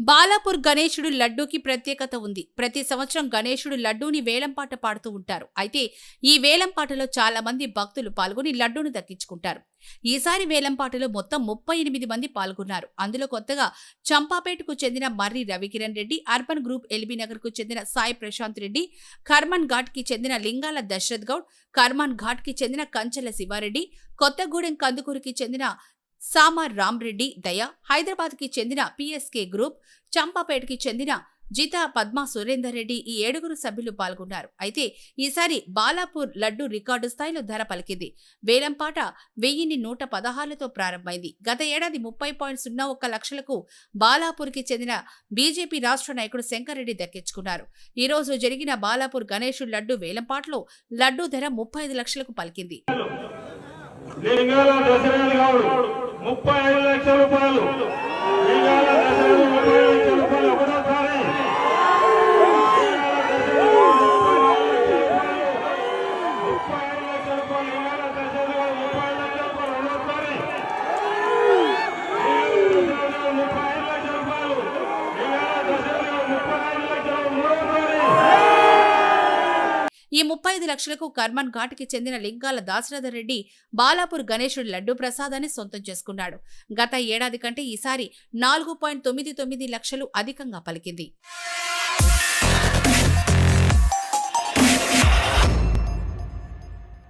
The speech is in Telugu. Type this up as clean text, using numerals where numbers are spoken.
బాలాపూర్ గణేశుడు లడ్డూకి ప్రత్యేకత ఉంది. ప్రతి సంవత్సరం గణేశుడు లడ్డూని వేలంపాట పాడుతూ ఉంటారు. అయితే ఈ వేలంపాటలో చాలా మంది భక్తులు పాల్గొని లడ్డూను దక్కించుకుంటారు. ఈసారి వేలంపాటలో మొత్తం 38 మంది పాల్గొన్నారు. అందులో కొత్తగా చంపాపేటకు చెందిన Marri Ravikiran Reddy, urban group LB Nagar కు చెందిన సాయి ప్రశాంత్ రెడ్డి, కర్మన్ ఘాట్ కి చెందిన లింగాల దశరథ్ గౌడ్, కర్మన్ ఘాట్ కి చెందిన కంచెల శివారెడ్డి, కొత్తగూడెం కందుకూరుకి చెందిన సామర్ రామ్రెడ్డి దయ, హైదరాబాద్ కి చెందిన పిఎస్కే గ్రూప్, చంపాపేటకి చెందిన జితా పద్మా సురేందర్ రెడ్డి ఈ 7 సభ్యులు పాల్గొన్నారు. అయితే ఈసారి బాలాపూర్ లడ్డు రికార్డు స్థాయిలో ధర పలికింది. వేలంపాట 1116లతో ప్రారంభమైంది. గత ఏడాది 30.01 లక్షలకు బాలాపూర్కి చెందిన బీజేపీ రాష్ట్ర నాయకుడు శంకర్ రెడ్డి దక్కించుకున్నారు. ఈ రోజు జరిగిన బాలాపూర్ గణేశుడు లడ్డు వేలంపాటలో లడ్డు ధర 35 లక్షలకు పలికింది. 35 లక్షల రూపాయలు ఒకటోసారి 35 లక్షలకు కర్మన్ ఘాట్కి చెందిన లింగాల దాశరథ రెడ్డి బాలాపూర్ గణేశుడి లడ్డు ప్రసాదాన్ని సొంతం చేసుకున్నాడు. గత ఏడాది కంటే ఈసారి 4.99 లక్షలు అధికంగా పలికింది.